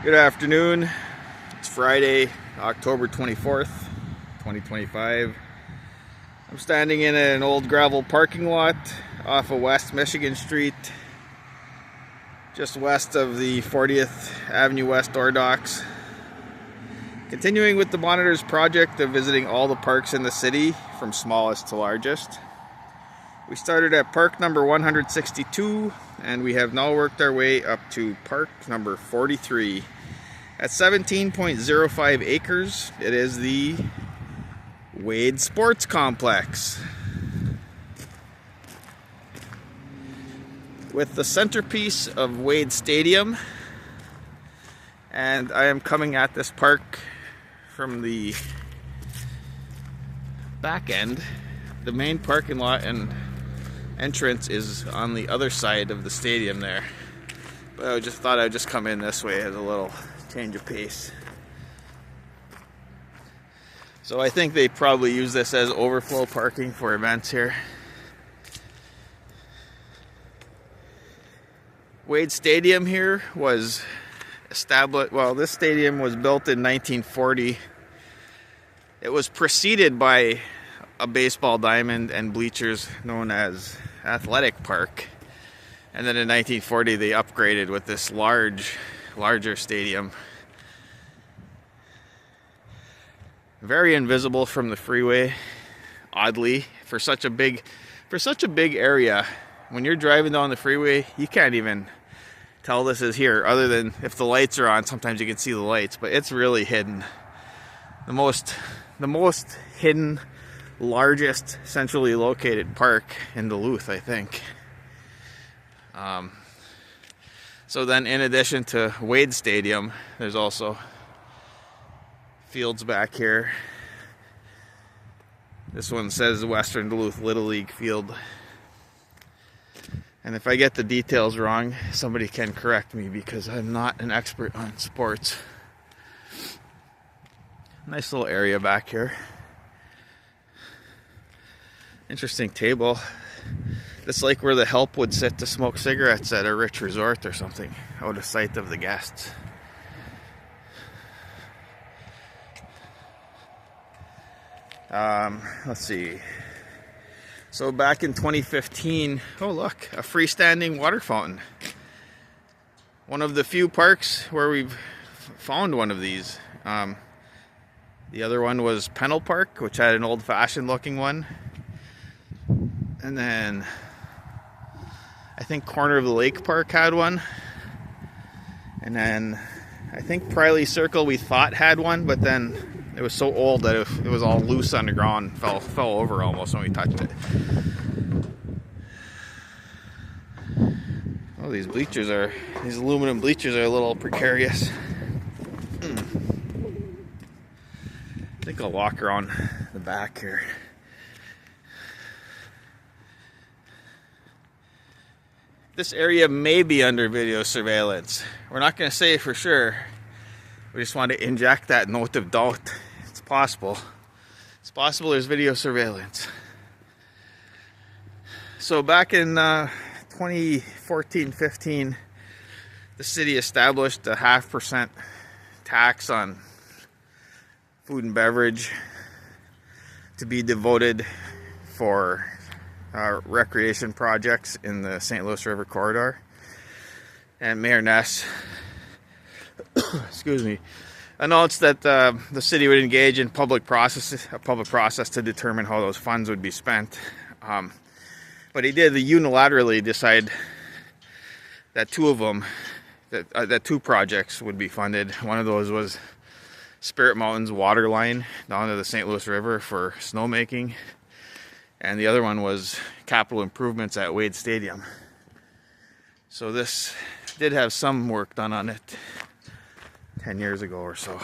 Good afternoon. It's Friday, October 24th, 2025. I'm standing in an old gravel parking lot off of West Michigan Street, just west of the 40th Avenue West door docks. Continuing with the Monitors project of visiting all the parks in the city, from smallest to largest. We started at park number 162, and we have now worked our way up to park number 43. At 17.05 acres, it is the Wade Sports Complex, with the centerpiece of Wade Stadium. And I am coming at this park from the back end. The main parking lot and entrance is on the other side of the stadium there, but I just thought I'd just come in this way as a little change of pace. So I think they probably use this as overflow parking for events here. Wade Stadium here was established, well, this stadium was built in 1940. It was preceded by a baseball diamond and bleachers known as Athletic Park. And then in 1940 they upgraded with this larger stadium. Very invisible from the freeway, oddly, for such a big area. When you're driving down the freeway, you can't even tell this is here, other than if the lights are on. Sometimes you can see the lights, but it's really hidden. The most hidden, largest centrally located park in Duluth, I think. So then, in addition to Wade Stadium, there's also fields back here. This one says Western Duluth Little League Field. And if I get the details wrong, somebody can correct me because I'm not an expert on sports. Nice little area back here. Interesting table. It's like where the help would sit to smoke cigarettes at a rich resort or something, out of sight of the guests. Let's see. So back in 2015, oh look, a freestanding water fountain. One of the few parks where we've found one of these. The other one was Pennell Park, which had an old-fashioned looking one. And then I think Corner of the Lake Park had one. And then I think Priley Circle we thought had one, but then it was so old that it was all loose on the ground, fell over almost when we touched it. Oh, these aluminum bleachers are a little precarious. I think I'll walk around the back here. This area may be under video surveillance. We're not going to say for sure. We just want to inject that note of doubt. It's possible. It's possible there's video surveillance. So back in 2014-15, the city established a 0.5% tax on food and beverage to be devoted for recreation projects in the St. Louis River corridor. And Mayor Ness announced that the city would engage in a public process to determine how those funds would be spent. But he did unilaterally decide that two projects would be funded. One of those was Spirit Mountain's water line down to the St. Louis River for snowmaking. And the other one was capital improvements at Wade Stadium. So this did have some work done on it 10 years ago or so.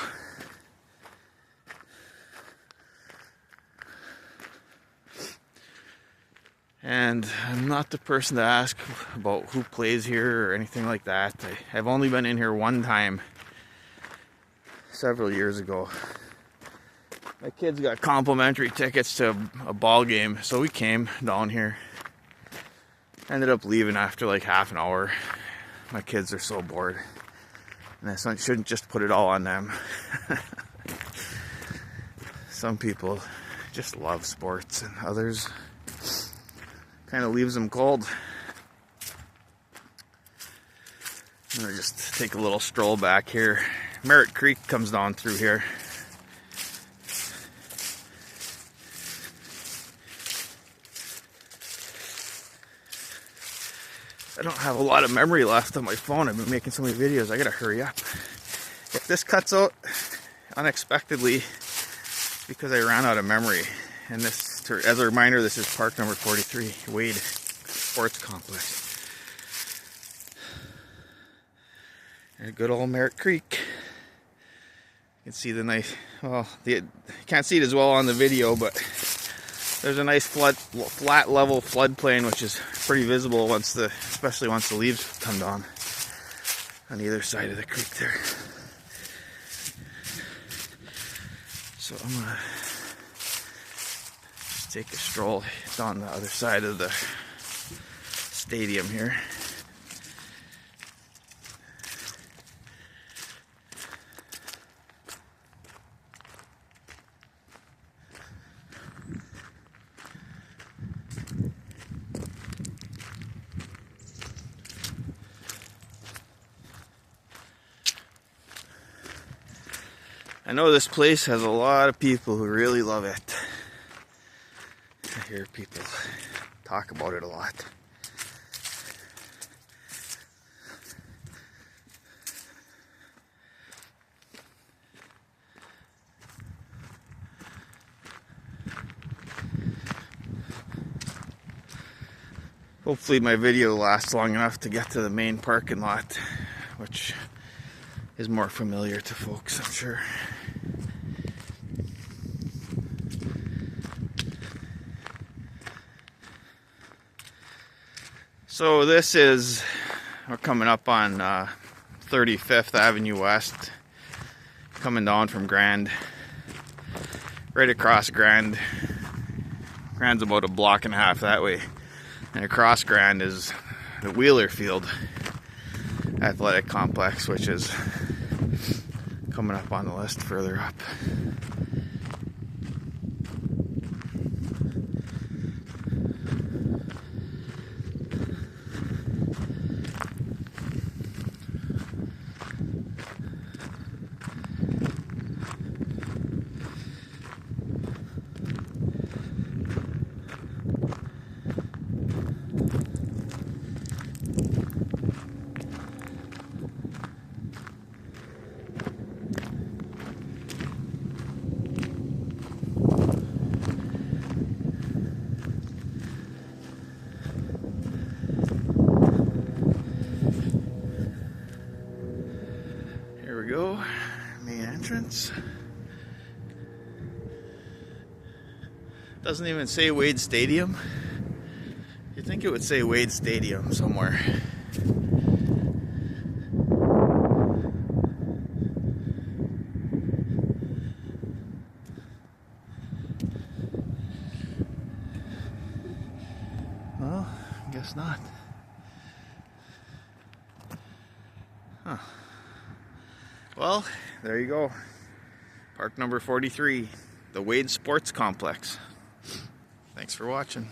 And I'm not the person to ask about who plays here or anything like that. I've only been in here one time several years ago. My kids got complimentary tickets to a ball game, so we came down here. Ended up leaving after like half an hour. My kids are so bored. And I shouldn't just put it all on them. Some people just love sports, and others kind of leaves them cold. I'm gonna just take a little stroll back here. Merritt Creek comes down through here. I don't have a lot of memory left on my phone. I've been making so many videos, I gotta hurry up. If this cuts out unexpectedly, because I ran out of memory. And this, as a reminder, this is park number 43, Wade Sports Complex. And good old Merritt Creek. You can see the nice, well, you can't see it as well on the video, but there's a nice flat level floodplain, which is pretty visible especially once the leaves come down on either side of the creek there. So I'm gonna just take a stroll down the other side of the stadium here. I know this place has a lot of people who really love it. I hear people talk about it a lot. Hopefully my video lasts long enough to get to the main parking lot, which is more familiar to folks, I'm sure. So we're coming up on 35th Avenue West, coming down from Grand, right across Grand. Grand's about a block and a half that way. And across Grand is the Wheeler Field Athletic Complex, which is coming up on the list further up. Here we go, main entrance. Doesn't even say Wade Stadium. You'd think it would say Wade Stadium somewhere. Well, I guess not. Huh. Well, there you go. Park number 43, the Wade Sports Complex. Thanks for watching.